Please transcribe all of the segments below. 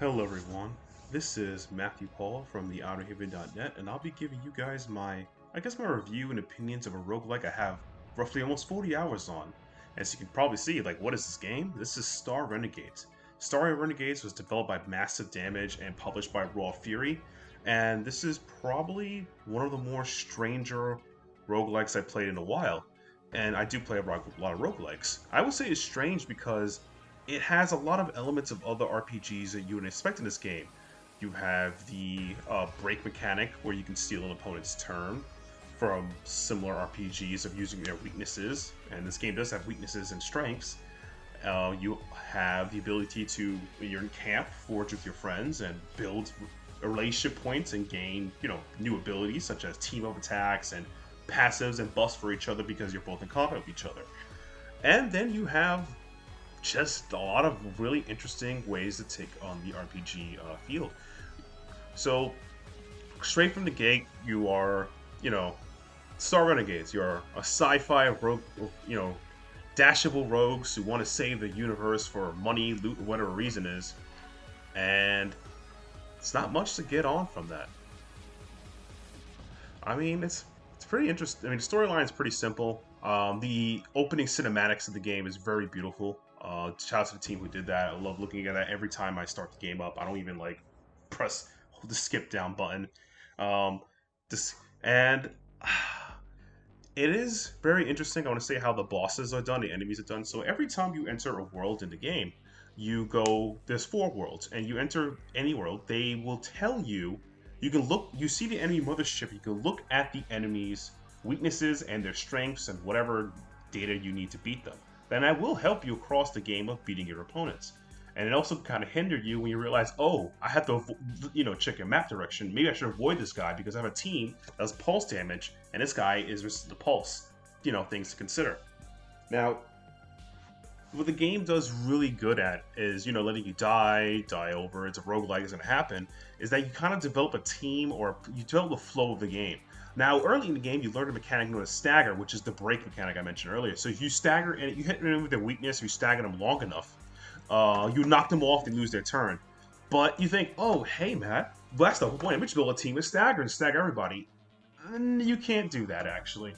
Hello everyone, this is Matthew Paul from the Outerhaven.net, and I'll be giving you guys my review and opinions of a roguelike I have roughly almost 40 hours on. As you can probably see, what is this game? This is Star Renegades. Star Renegades was developed by Massive Damage and published by Raw Fury, and this is probably one of the more stranger roguelikes I've played in a while. And I do play a lot of roguelikes. I would say it's strange because it has a lot of elements of other RPGs that you would expect in this game. You have the break mechanic where you can steal an opponent's turn from similar RPGs of using their weaknesses, and this game does have weaknesses and strengths. You have the ability to, when you're in camp, forge with your friends and build relationship points and gain, new abilities such as team up attacks and passives and buffs for each other because you're both in combat with each other. And then you have just a lot of really interesting ways to take on the RPG field. So, straight from the gate, you are, Star Renegades. You're a sci-fi rogue, dashable rogues who want to save the universe for money, loot, or whatever reason is. And it's not much to get on from that. I mean, it's pretty interesting. I mean, the storyline is pretty simple. The opening cinematics of the game is very beautiful. Shout out to the team who did that. I love looking at that every time I start the game up. I don't even press the skip down button. This and it is very interesting. I want to say how the bosses are done, the enemies are done. So every time you enter a world in the game, you go. There's 4 worlds, and you enter any world. They will tell you. You can look. You see the enemy mothership. You can look at the enemy's weaknesses and their strengths and whatever data you need to beat them. Then I will help you across the game of beating your opponents. And it also kind of hinder you when you realize, oh, I have to, check your map direction. Maybe I should avoid this guy because I have a team that does pulse damage, and this guy is resistant to pulse. Things to consider. Now, what the game does really good at is, letting you die over. It's a roguelike, it's going to happen. Is that you kind of develop a team or you develop the flow of the game. Now, early in the game, you learn a mechanic known as stagger, which is the break mechanic I mentioned earlier. So if you stagger and you hit them with their weakness, if you stagger them long enough, you knock them off, they lose their turn. But you think, oh, hey, Matt, well, that's the whole point. We should build a team with stagger and stagger everybody. And you can't do that, actually.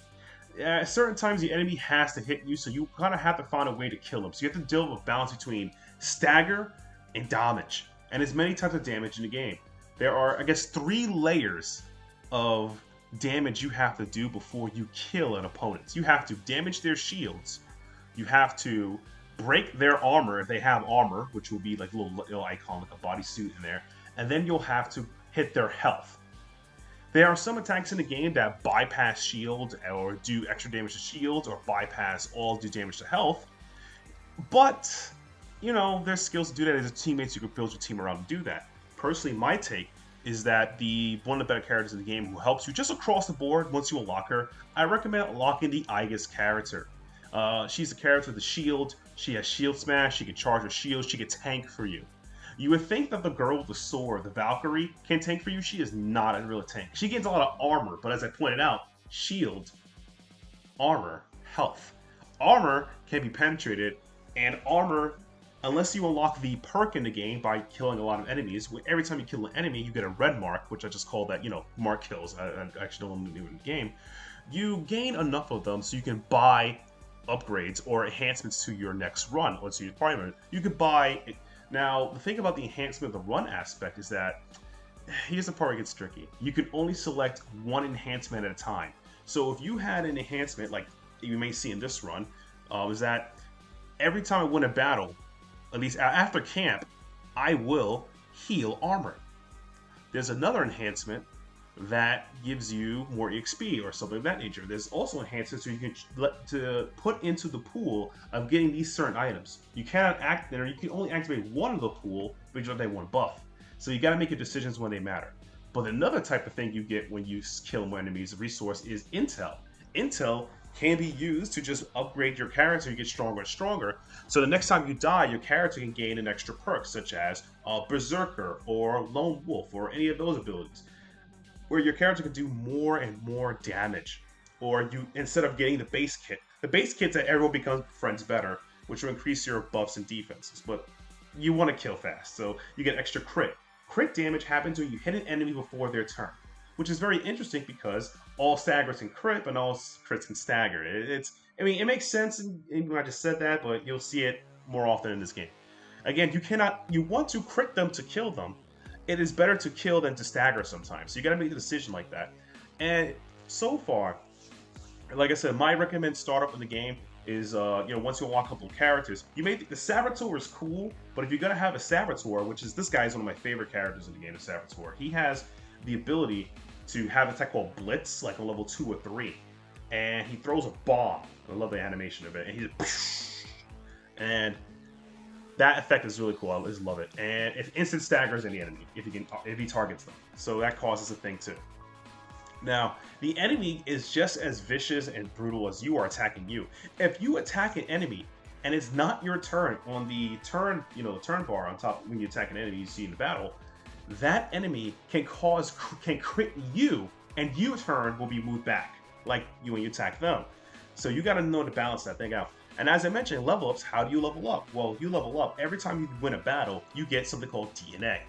At certain times, the enemy has to hit you, so you kind of have to find a way to kill them. So you have to deal with a balance between stagger and damage. And there's many types of damage in the game. There are, I guess, 3 layers of damage you have to do before you kill an opponent. You have to damage their shields. You have to break their armor if they have armor, which will be like a little icon, like a bodysuit in there. And then you'll have to hit their health. There are some attacks in the game that bypass shields or do extra damage to shields or bypass all do damage to health. But, there's skills to do that as teammates. You can build your team around to do that. Personally, my take is that one of the better characters in the game who helps you just across the board once you unlock her, I recommend unlocking the Aegis character. She's a character with a shield. She has shield smash. She can charge her shield. She can tank for you. You would think that the girl with the sword, the Valkyrie, can tank for you. She is not a real tank. She gains a lot of armor, but as I pointed out, shield, armor, health. Armor can be penetrated, and armor, unless you unlock the perk in the game by killing a lot of enemies, every time you kill an enemy, you get a red mark, which I just call that, mark kills. I actually don't want to do it in the game. You gain enough of them so you can buy upgrades or enhancements to your next run. Let's see, you could buy. Now, the thing about the enhancement of the run aspect is that here's the part where it gets tricky. You can only select one enhancement at a time. So if you had an enhancement, like you may see in this run, is that every time I win a battle, at least after camp, I will heal armor. There's another enhancement that gives you more XP or something of that nature. There's also enhancements so you can put into the pool of getting these certain items. You cannot or you can only activate one of the pool, but you don't have one buff. So you got to make your decisions when they matter. But another type of thing you get when you kill more enemies, a resource, is intel. Intel can be used to just upgrade your character. You get stronger and stronger. So the next time you die, your character can gain an extra perk, such as Berserker or Lone Wolf or any of those abilities, where your character can do more and more damage. Or you, instead of getting the base kit's that everyone becomes friends better, which will increase your buffs and defenses. But you want to kill fast. So you get extra crit. Crit damage happens when you hit an enemy before their turn, which is very interesting because all staggers can crit, but all crits can stagger. I mean, it makes sense when I just said that, but you'll see it more often in this game. Again, you want to crit them to kill them. It is better to kill than to stagger sometimes. So you got to make a decision like that. And so far, like I said, my recommended startup in the game is, once you unlock a couple of characters, you may think the Saboteur is cool, but if you're gonna have a Saboteur, which is this guy is one of my favorite characters in the game, the Saboteur, he has the ability to have an attack called Blitz, like on level 2 or 3, and he throws a bomb. I love the animation of it, and he's and that effect is really cool. I just love it, and it instant staggers any enemy if he targets them. So that causes a thing too. Now, the enemy is just as vicious and brutal as you are attacking you. If you attack an enemy and it's not your turn on the turn, the turn bar on top when you attack an enemy you see in the battle, that enemy can crit you, and your turn will be moved back, like when you attack them. So you got to know to balance that thing out. And as I mentioned, level ups, how do you level up? Well, you level up every time you win a battle, you get something called DNA.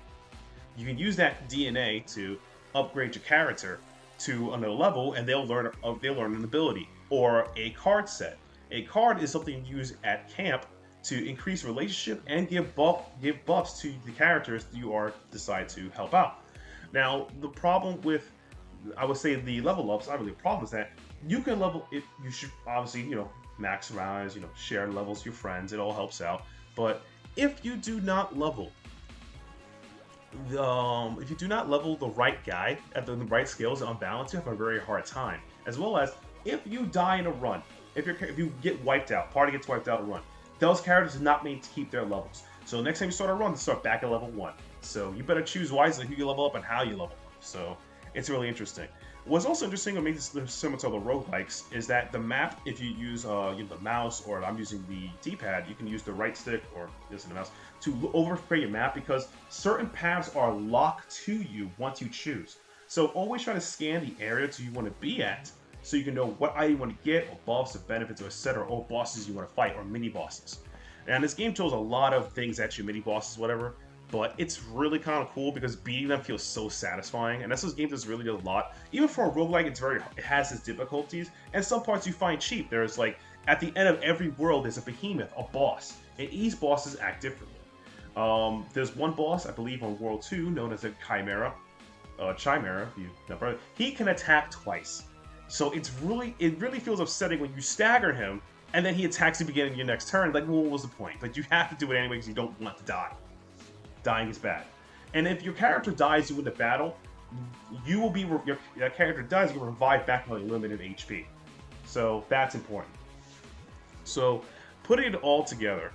You can use that DNA to upgrade your character to another level, and they'll learn an ability or a card set. A card is something you use at camp to increase relationship and give buffs to the characters you decide to help out. Now, the problem with, I would say, the level ups, not really a problem, is that you can level it. You should obviously, maximize, share levels with your friends. It all helps out. But if you do not level the right guy at the right skills and unbalanced, you have a very hard time. As well as if you die in a run, if you get wiped out, party gets wiped out in a run, those characters are not made to keep their levels. So next time you start a run, they start back at level 1. So you better choose wisely who you level up and how you level up. So it's really interesting. What's also interesting, what makes this similar to the roguelikes, is that the map, if you use the mouse, or I'm using the D-pad, you can use the right stick or this and the mouse to overspray your map, because certain paths are locked to you once you choose. So always try to scan the area you want to be at, so you can know what item you want to get, or buffs, or benefits, or etc., or bosses you want to fight, or mini bosses. And this game shows a lot of things at you, mini bosses, whatever. But it's really kind of cool because beating them feels so satisfying, and that's what this game does really do a lot. Even for a roguelike, it has its difficulties, and some parts you find cheap. There's like, at the end of every world, there's a behemoth, a boss, and each bosses act differently. There's one boss, I believe, on World 2, known as a Chimera. He can attack twice. So it really feels upsetting when you stagger him, and then he attacks at the beginning of your next turn. Like, well, what was the point? But you have to do it anyway because you don't want to die. Dying is bad. And if your character dies you in the battle, your character dies, you're revived back on limited HP. So that's important. So putting it all together,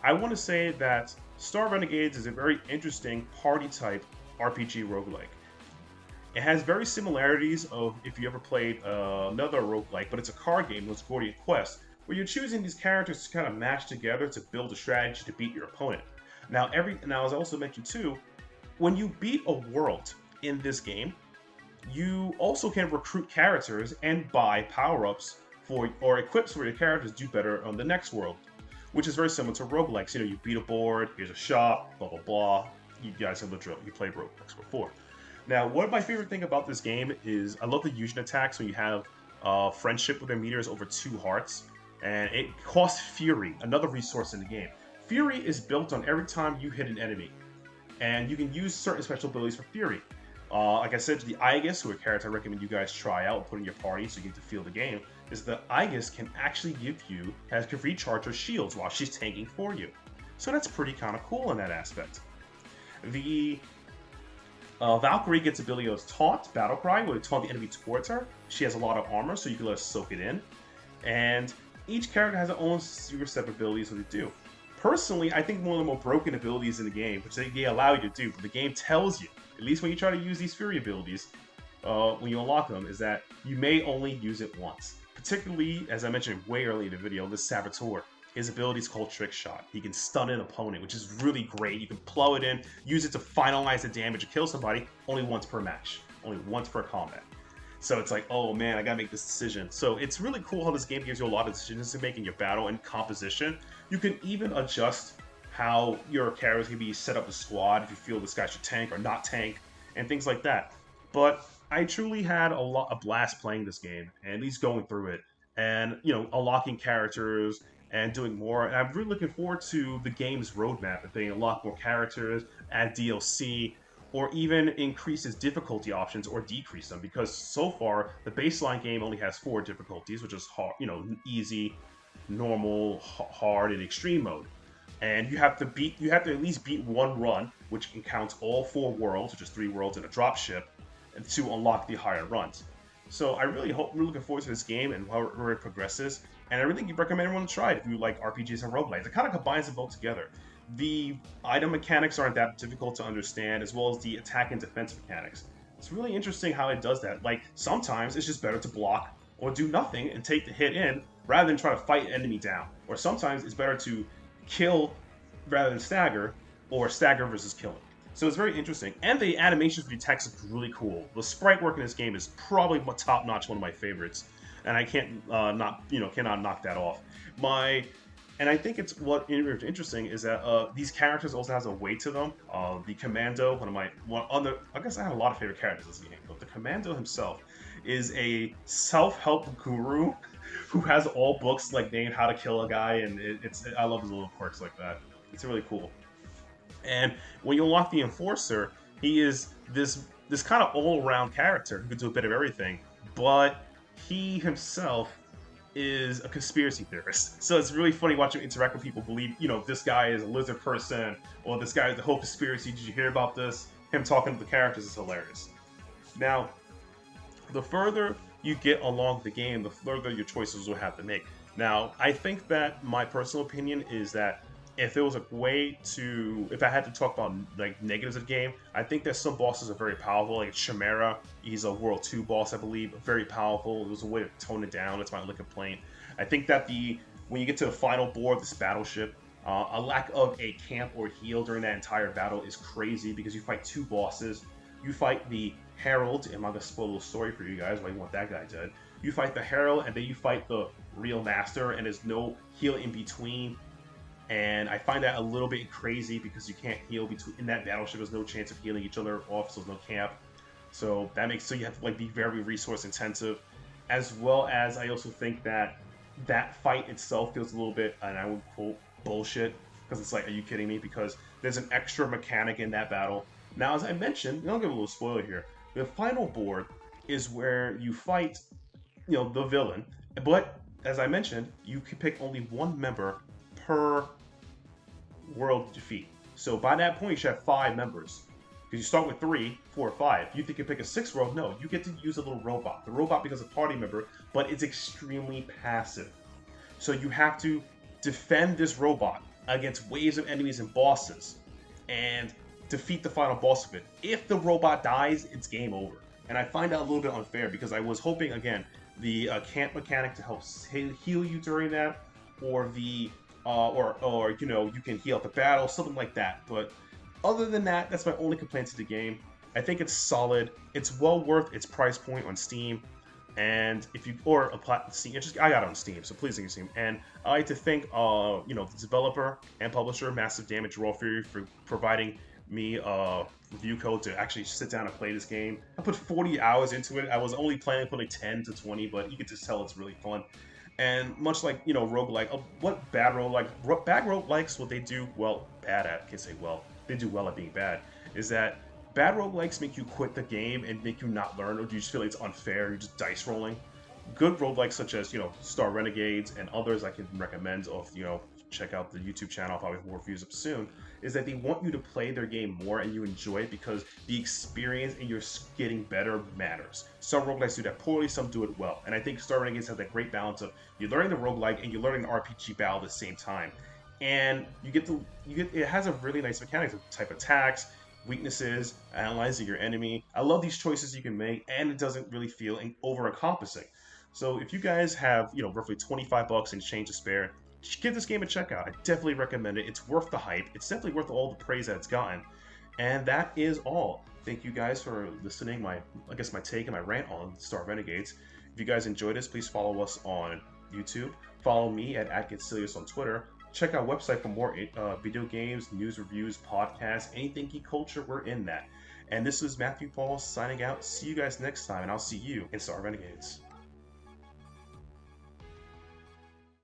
I want to say that Star Renegades is a very interesting party-type RPG roguelike. It has very similarities of if you ever played another roguelike, but it's a card game, it's Gordian Quest, where you're choosing these characters to kind of match together to build a strategy to beat your opponent. Now, as I also mentioned too, when you beat a world in this game, you also can recruit characters and buy power-ups or equips for your characters to do better on the next world, which is very similar to roguelikes. You beat a board, here's a shop, blah blah blah. You guys have the drill. You played roguelikes before. Now, one of my favorite thing about this game is I love the fusion attacks when you have friendship with their meters over 2 hearts, and it costs Fury, another resource in the game. Fury is built on every time you hit an enemy, and you can use certain special abilities for Fury. Like I said, the Aegis, who are a character I recommend you guys try out and put in your party so you get to feel the game, is the Aegis can actually can recharge her shields while she's tanking for you. So that's pretty kind of cool in that aspect. The Valkyrie gets ability of Taunt, Battle Cry, where you taunt the enemy towards her. She has a lot of armor, so you can let her soak it in. And each character has their own set of abilities what they do. Personally, I think one of the more broken abilities in the game, which they allow you to do, but the game tells you, at least when you try to use these Fury abilities, when you unlock them, is that you may only use it once. Particularly, as I mentioned way early in the video, the Saboteur. His ability is called Trick Shot. He can stun an opponent, which is really great. You can plow it in, use it to finalize the damage or kill somebody only once per match, only once per combat. So it's like, oh man, I gotta make this decision. So it's really cool how this game gives you a lot of decisions to make in your battle and composition. You can even adjust how your characters can be set up a squad if you feel this guy should tank or not tank, and things like that. But I truly had a blast playing this game, and at least going through it, and unlocking characters and doing more. And I'm really looking forward to the game's roadmap if they unlock more characters, add DLC, or even increase its difficulty options or decrease them. Because so far the baseline game only has 4 difficulties, which is hard, easy, normal, hard, and extreme mode. And you have to at least beat one run, which counts all 4 worlds, which is 3 worlds and a drop ship, and to unlock the higher runs. So I really hope we're looking forward to this game and where it progresses. And I really recommend everyone to try it if you like RPGs and roguelikes. It kind of combines them both together. The item mechanics aren't that difficult to understand, as well as the attack and defense mechanics. It's really interesting how it does that. Like, sometimes it's just better to block or do nothing and take the hit in rather than try to fight an enemy down. Or sometimes it's better to kill rather than stagger, or stagger versus killing. So it's very interesting. And the animations for the attacks is really cool. The sprite work in this game is probably top notch, one of my favorites. And I can't cannot knock that off. And I think it's what is interesting is that these characters also has a weight to them. The Commando, I guess I have a lot of favorite characters in this game, but the Commando himself is a self-help guru who has all books like named How to Kill a Guy, and I love his little quirks like that. It's really cool. And when you unlock the Enforcer, he is this kind of all-around character who can do a bit of everything, but he himself is a conspiracy theorist. So it's really funny watching him interact with people, believe, this guy is a lizard person, or this guy is the whole conspiracy. Did you hear about this? Him talking to the characters is hilarious. Now, the further you get along the game, the further your choices will have to make. Now, I think that my personal opinion is that if there was a way to, if I had to talk about like negatives of the game, I think that some bosses are very powerful. Like Chimera, he's a World 2 boss, I believe, very powerful. There's a way to tone it down. That's my only complaint. I think that when you get to the final board of this battleship, a lack of a camp or heal during that entire battle is crazy because you fight 2 bosses. You fight the Herald, and I'm not gonna spoil a little story for you guys why you want that guy dead. You fight the Herald, and then you fight the real master, and there's no heal in between. And I find that a little bit crazy because you can't heal in that battleship. There's no chance of healing each other off, so there's no camp. So that makes you have to be very resource intensive, as well as I also think that fight itself feels a little bit, and I would quote, bullshit, because it's like, are you kidding me? Because there's an extra mechanic in that battle. Now, as I mentioned, I'll give a little spoiler here. The final board is where you fight, the villain, but as I mentioned, you can pick only 1 member per world defeat. So by that point, you should have 5 members. Because you start with 3, 4, 5. You think you pick a 6th world? No, you get to use a little robot. The robot becomes a party member, but it's extremely passive. So you have to defend this robot against waves of enemies and bosses, and defeat the final boss of it. If the robot dies, it's game over. And I find that a little bit unfair because I was hoping, again, the camp mechanic to help heal you during that, or the you can heal up the battle, something like that. But other than that, that's my only complaint to the game. I think it's solid. It's well worth its price point on Steam. And if you Steam, I got it on Steam, so please thank you, Steam. And I like to thank the developer and publisher, Massive Damage Raw Fury, for providing me a review code to actually sit down and play this game. I put 40 hours into it. I was only planning to put 10 to 20, but you can just tell it's really fun. And much like, roguelike, what bad roguelikes, what they do bad at, I can't say they do well at being bad, is that bad roguelikes make you quit the game and make you not learn, or do you just feel like it's unfair, you're just dice rolling. Good roguelikes such as, Star Renegades and others I can recommend check out the YouTube channel, I'll probably have more reviews up soon, is that they want you to play their game more and you enjoy it because the experience and you're getting better matters. Some roguelikes do that poorly, some do it well. And I think Star Renegades has that great balance of you're learning the roguelike and you're learning the RPG battle at the same time. And it has a really nice mechanics of type attacks, weaknesses, analyzing your enemy. I love these choices you can make, and it doesn't really feel over-encompassing. So if you guys have, roughly $25 and change to spare, give this game a check out. I definitely recommend it. It's worth the hype. It's definitely worth all the praise that it's gotten. And that is all. Thank you guys for listening. My take and my rant on Star Renegades. If you guys enjoyed this, please follow us on YouTube. Follow me at @GetSilius on Twitter. check our website for more video games, news, reviews, podcasts, anything geek culture. We're in that. And this is Matthew Paul signing out. See you guys next time, and I'll see you in Star Renegades.